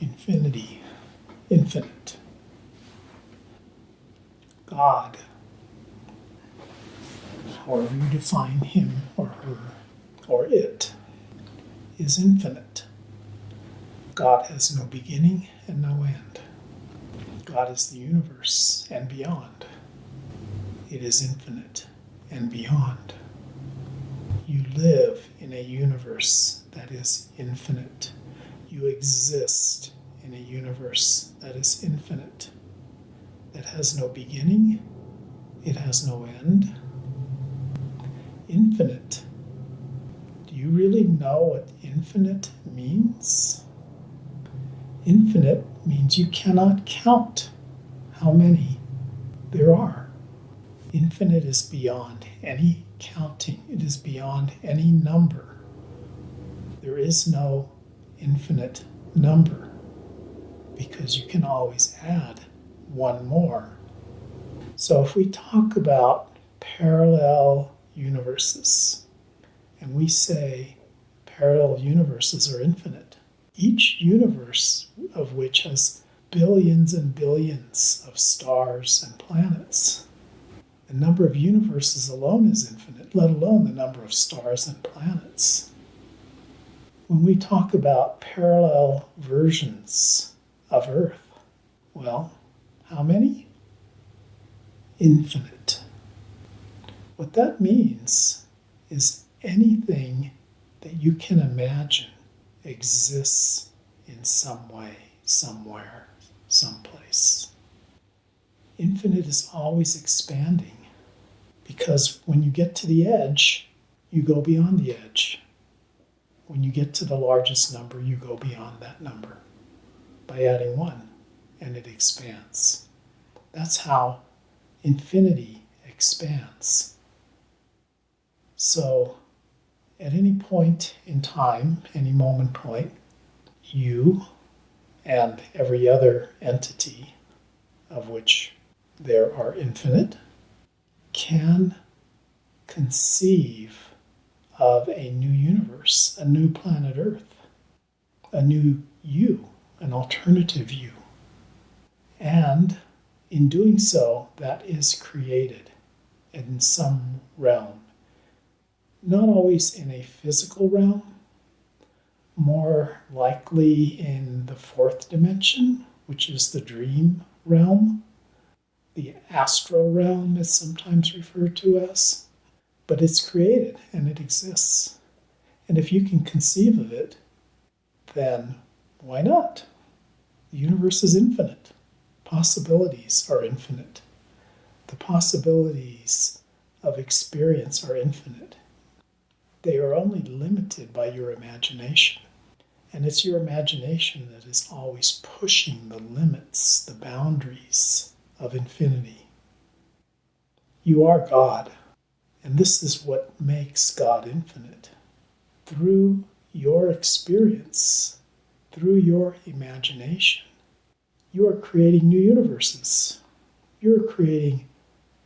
infinity, infinite. God, however you define him or her or it, is infinite. God has no beginning and no end. God is the universe and beyond. It is infinite and beyond. You live in a universe that is infinite. You exist in a universe that is infinite, that has no beginning, it has no end. Infinite. Do you really know what infinite means? Infinite means you cannot count how many there are. Infinite is beyond any counting. It is beyond any number. There is no infinite number because you can always add one more. So if we talk about parallel universes and we say parallel universes are infinite, each universe of which has billions and billions of stars and planets. The number of universes alone is infinite, let alone the number of stars and planets. When we talk about parallel versions of Earth, well, how many? Infinite. What that means is anything that you can imagine exists in some way, somewhere, someplace. Infinite is always expanding because when you get to the edge, you go beyond the edge. When you get to the largest number, you go beyond that number by adding one, and it expands. That's how infinity expands. So, at any point in time, any moment point, you and every other entity, of which there are infinite, can conceive of a new universe, a new planet Earth, a new you, an alternative you. And in doing so, that is created in some realm. Not always in a physical realm, more likely in the fourth dimension, which is the dream realm. The astral realm is sometimes referred to as, but it's created and it exists. And if you can conceive of it, then why not? The universe is infinite. Possibilities are infinite. The possibilities of experience are infinite. They are only limited by your imagination. And it's your imagination that is always pushing the limits, the boundaries of infinity. You are God, and this is what makes God infinite. Through your experience, through your imagination, you are creating new universes. You're creating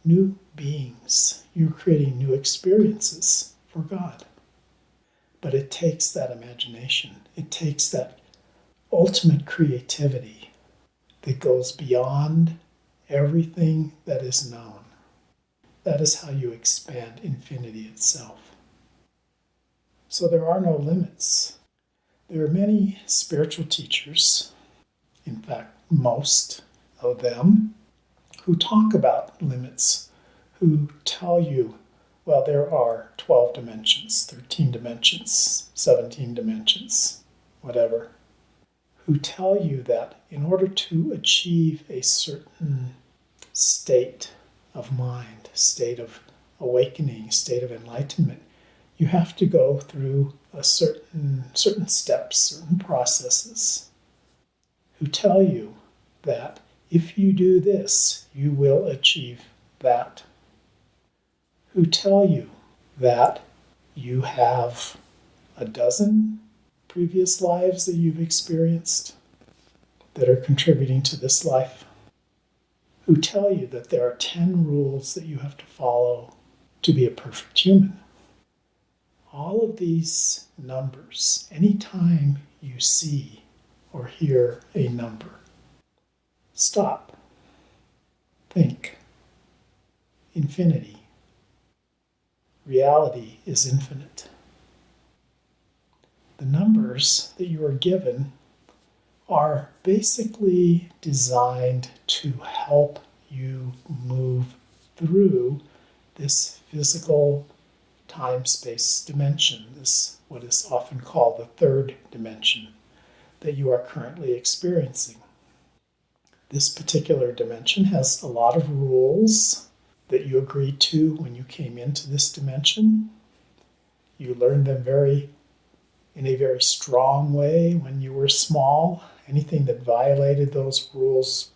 new beings. You're creating new experiences for God. But it takes that imagination. It takes that ultimate creativity that goes beyond everything that is known. That is how you expand infinity itself. So there are no limits. There are many spiritual teachers, in fact, most of them, who talk about limits, who tell you, well, there are 12 dimensions, 13 dimensions, 17 dimensions, whatever, who tell you that in order to achieve a certain state of mind, state of awakening, state of enlightenment, you have to go through certain steps, certain processes, who tell you that if you do this, you will achieve that, who tell you that you have a dozen previous lives that you've experienced that are contributing to this life, who tell you that there are 10 rules that you have to follow to be a perfect human. All of these numbers, anytime you see or hear a number. Stop. Think. Infinity. Reality is infinite. The numbers that you are given are basically designed to help you move through this physical time-space dimension, this what is often called the third dimension that you are currently experiencing. This particular dimension has a lot of rules that you agreed to when you came into this dimension. You learned them in a very strong way when you were small. Anything that violated those rules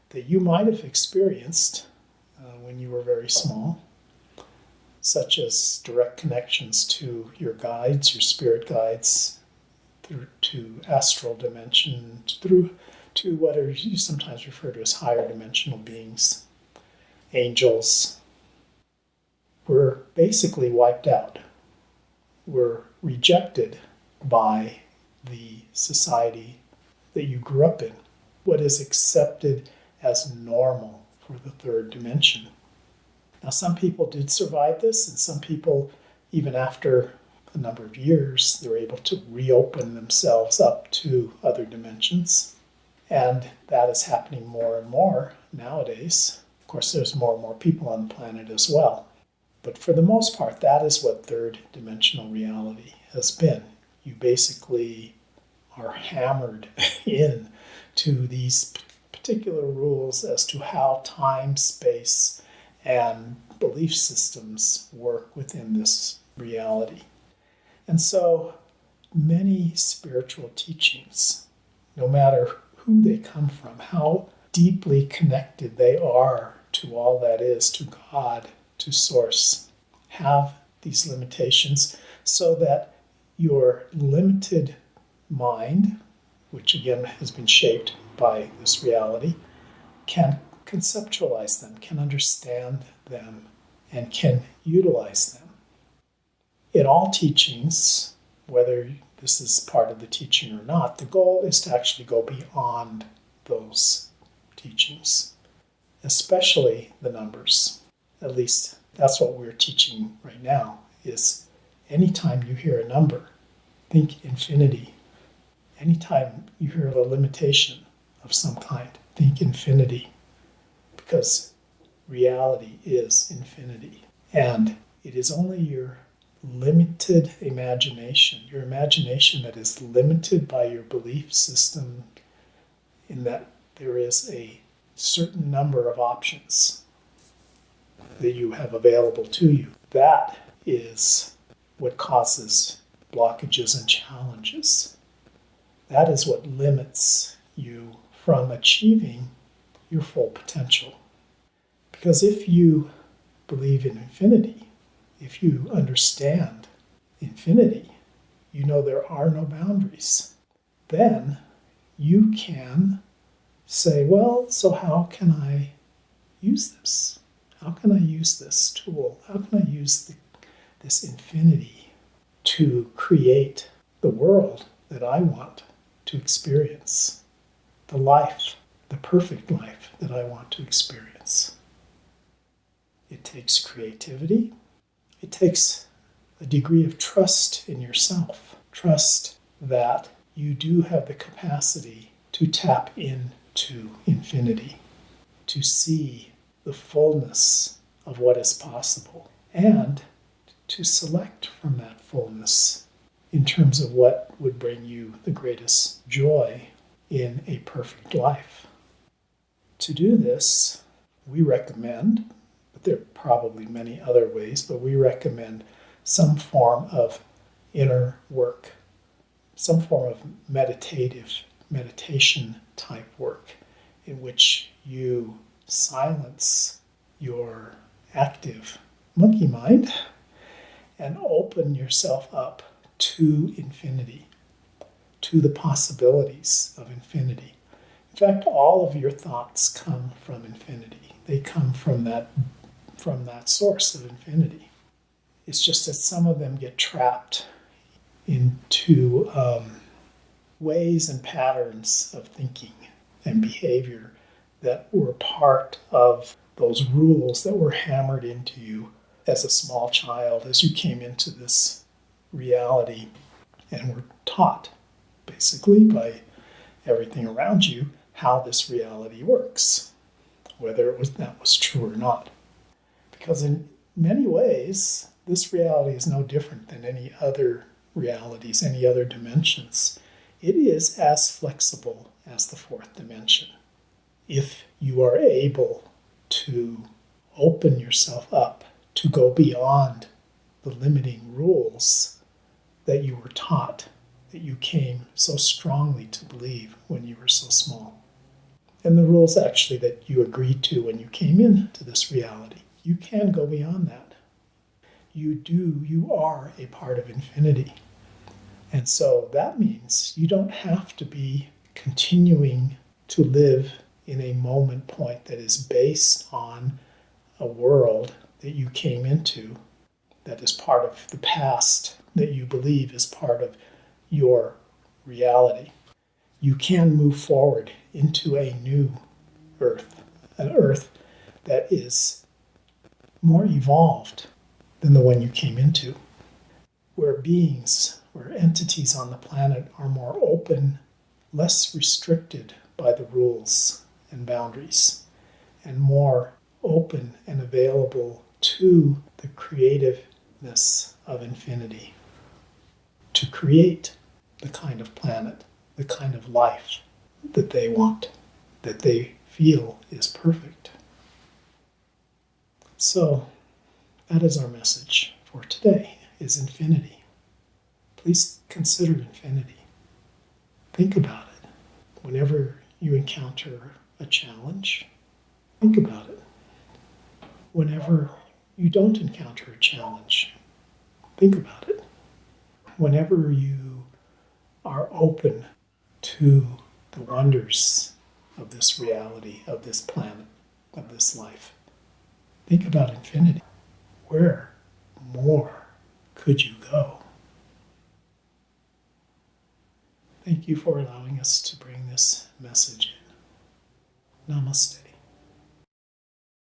that you might have experienced when you were very small, such as direct connections to your guides, your spirit guides, through to astral dimension, through to what you sometimes refer to as higher dimensional beings, angels, were basically wiped out, were rejected by the society that you grew up in, what is accepted as normal for the third dimension. Now, some people did survive this, and some people, even after a number of years, they were able to reopen themselves up to other dimensions. And that is happening more and more nowadays. Of course, there's more and more people on the planet as well. But for the most part, that is what third dimensional reality has been. You basically are hammered in to these particular rules as to how time, space, and belief systems work within this reality. And so many spiritual teachings, no matter who they come from, how deeply connected they are to all that is, to God, to Source, have these limitations so that your limited mind, which again has been shaped by this reality, can conceptualize them, can understand them, and can utilize them. In all teachings, whether this is part of the teaching or not, the goal is to actually go beyond those teachings, especially the numbers. At least that's what we're teaching right now, is anytime you hear a number, think infinity. Anytime you hear a limitation of some kind, think infinity, because reality is infinity. And it is only your limited imagination, your imagination that is limited by your belief system, in that there is a certain number of options that you have available to you. That is what causes blockages and challenges. That is what limits you from achieving your full potential. Because if you believe in infinity, if you understand infinity, you know there are no boundaries, then you can say, well, so how can I use this? How can I use this tool? How can I use this infinity to create the world that I want to experience? The life, the perfect life that I want to experience. It takes creativity. It takes a degree of trust in yourself. Trust that you do have the capacity to tap into infinity, to see the fullness of what is possible, and to select from that fullness in terms of what would bring you the greatest joy in a perfect life. To do this, we recommend, but there are probably many other ways, but we recommend some form of inner work, some form of meditation type work in which you silence your active monkey mind and open yourself up to infinity, to the possibilities of infinity. In fact, all of your thoughts come from infinity. They come from that source of infinity. It's just that some of them get trapped into ways and patterns of thinking and behavior that were part of those rules that were hammered into you as a small child as you came into this reality and were taught, basically, by everything around you, how this reality works, whether that was true or not. Because in many ways, this reality is no different than any other realities, any other dimensions. It is as flexible as the fourth dimension. If you are able to open yourself up to go beyond the limiting rules that you were taught, that you came so strongly to believe when you were so small. And the rules actually that you agreed to when you came into this reality. You can go beyond that. You are a part of infinity. And so that means you don't have to be continuing to live in a moment point that is based on a world that you came into that is part of the past, that you believe is part of your reality. You can move forward into a new earth, an earth that is more evolved than the one you came into, where beings, where entities on the planet are more open, less restricted by the rules and boundaries, and more open and available to the creativeness of infinity, to create the kind of planet, the kind of life that they want, that they feel is perfect. So that is our message for today, is infinity. Please consider infinity. Think about it. Whenever you encounter a challenge, think about it. Whenever you don't encounter a challenge, think about it. Whenever you are open to the wonders of this reality, of this planet, of this life, think about infinity. Where more could you go? Thank you for allowing us to bring this message in. Namaste.